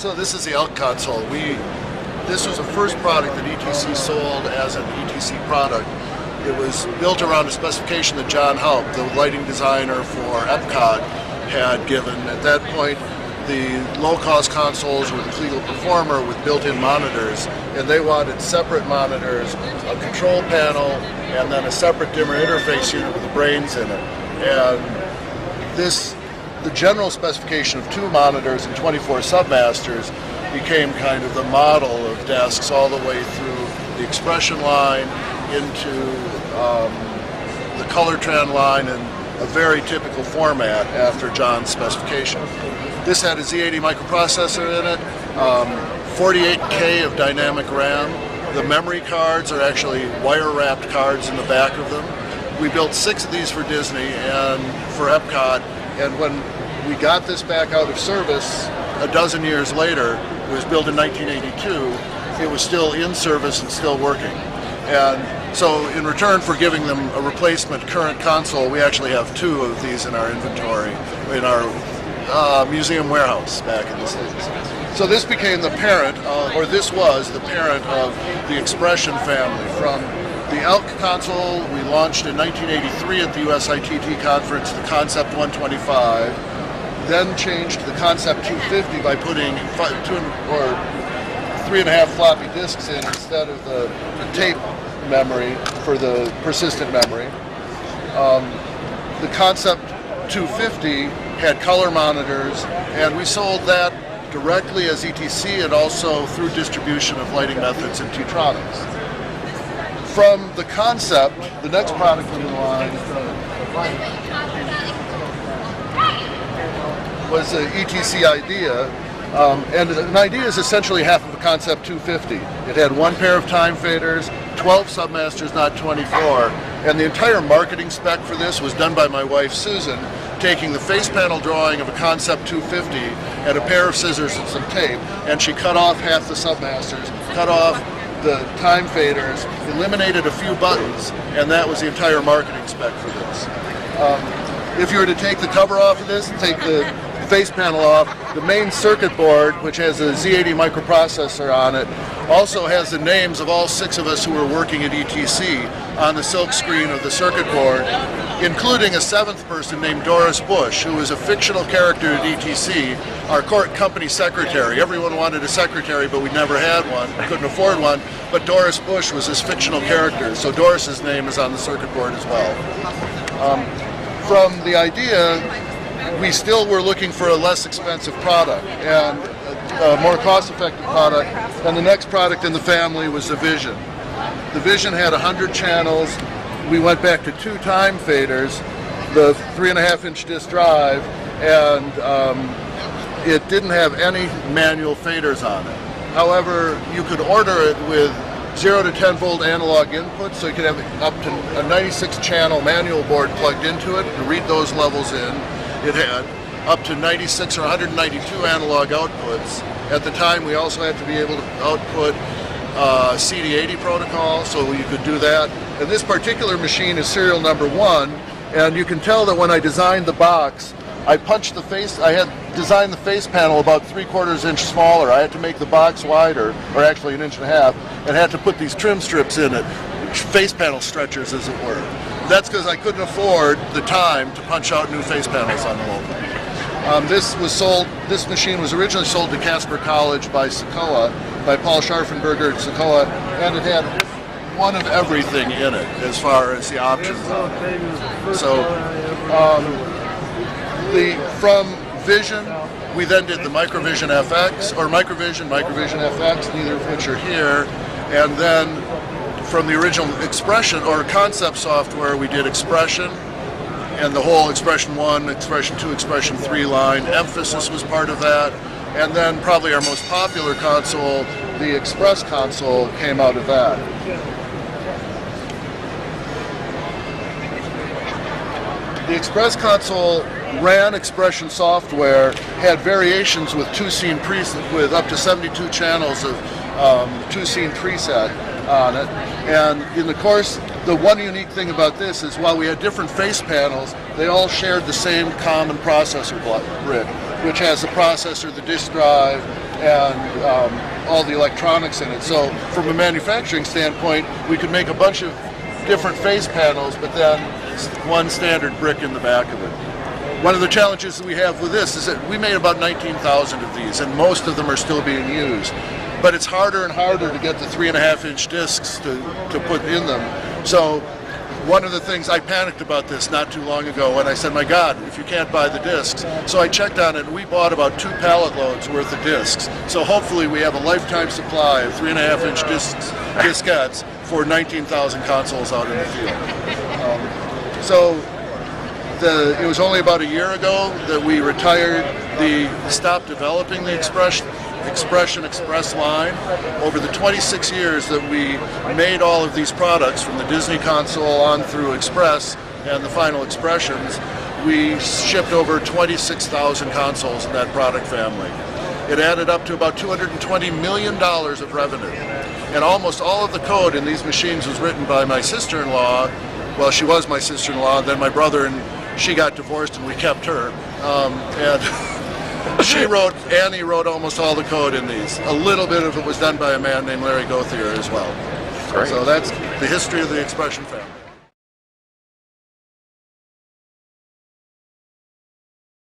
So this is the Elk console. This was the first product that ETC sold as an ETC product. It was built around a specification that John Haupt, the lighting designer for Epcot, had given. At that point, the low-cost consoles were the Kliegel Performer with built-in monitors, and they wanted separate monitors, a control panel, and then a separate dimmer interface unit with the brains in it. And the general specification of 2 monitors and 24 submasters became kind of the model of desks all the way through the expression line into the color trend line and a very typical format after John's specification. This had a Z80 microprocessor in it, 48K of dynamic RAM. The memory cards are actually wire-wrapped cards in the back of them. We built 6 of these for Disney and for Epcot, and when we got this back out of service a dozen years later, it was built in 1982, it was still in service and still working. And so in return for giving them a replacement current console, we actually have 2 of these in our inventory, in our museum warehouse back in the States. So this became the parent, or this was the parent of the Expression family. From the Elk console, we launched in 1983 at the USITT conference, the Concept 125, then changed the Concept 250 by putting 3.5 floppy disks in instead of the tape memory for the persistent memory. The Concept 250 had color monitors, and we sold that directly as ETC and also through distribution of lighting methods in Tetronics. From the Concept, the next product in the line was an ETC idea, and an idea is essentially half of a Concept 250. It had 1 pair of time faders, 12 submasters, not 24, and the entire marketing spec for this was done by my wife Susan, taking the face panel drawing of a Concept 250 and a pair of scissors and some tape, and she cut off half the submasters, cut off the time faders, eliminated a few buttons, and that was the entire marketing spec for this. If you were to take the cover off of this and take the face panel off, the main circuit board, which has a Z80 microprocessor on it, also has the names of all 6 of us who were working at ETC on the silk screen of the circuit board, including a 7th person named Doris Bush, who was a fictional character at ETC, our company secretary. Everyone wanted a secretary, but we never had one, couldn't afford one, but Doris Bush was this fictional character, so Doris's name is on the circuit board as well. From the idea, we still were looking for a less expensive product and a more cost-effective product, and the next product in the family was the Vision. The Vision had 100 channels. We went back to 2 time faders, the 3.5-inch disc drive, and it didn't have any manual faders on it. However, you could order it with 0 to 10 volt analog input, so you could have up to a 96 channel manual board plugged into it to read those levels in. It had up to 96 or 192 analog outputs. At the time, we also had to be able to output CD80 protocol, so you could do that. And this particular machine is serial number 1, and you can tell that when I designed the box, I punched the face, I had designed the face panel about 3/4 inch smaller. I had to make the box wider, or actually 1.5 inches, and had to put these trim strips in it, face panel stretchers as it were. That's because I couldn't afford the time to punch out new face panels on the local. This machine was originally sold to Casper College by Sokoa, by Paul Scharfenberger at Sokoa, and it had one of everything in it as far as the options are. So, from Vision, we then did the Microvision FX, or Microvision FX, neither of which are here, and then from the original Expression or Concept software, we did Expression, and the whole Expression 1, Expression 2, Expression 3 line. Emphasis was part of that, and then probably our most popular console, the Express console, came out of that. The Express console ran Expression software, had variations with two-scene preset, with up to 72 channels of two-scene preset on it. And in the course, the one unique thing about this is while we had different face panels, they all shared the same common processor brick, which has the processor, the disk drive, and all the electronics in it. So from a manufacturing standpoint, we could make a bunch of different face panels, but then one standard brick in the back of it. One of the challenges that we have with this is that we made about 19,000 of these, and most of them are still being used. But it's harder and harder to get the 3.5-inch discs to put in them. So one of the things, I panicked about this not too long ago when I said, my God, if you can't buy the discs. So I checked on it, and we bought about 2 pallet loads worth of discs. So hopefully we have a lifetime supply of 3.5-inch diskettes for 19,000 consoles out in the field. It was only about a year ago that we stopped developing the Expression Express line. Over the 26 years that we made all of these products, from the Disney console on through Express and the final Expressions, we shipped over 26,000 consoles in that product family. It added up to about $220 million of revenue. And almost all of the code in these machines was written by my sister-in-law. Well, she was my sister-in-law, then my brother and she got divorced and we kept her. Annie wrote almost all the code in these. A little bit of it was done by a man named Larry Gauthier as well. Great. So that's the history of the Expression family.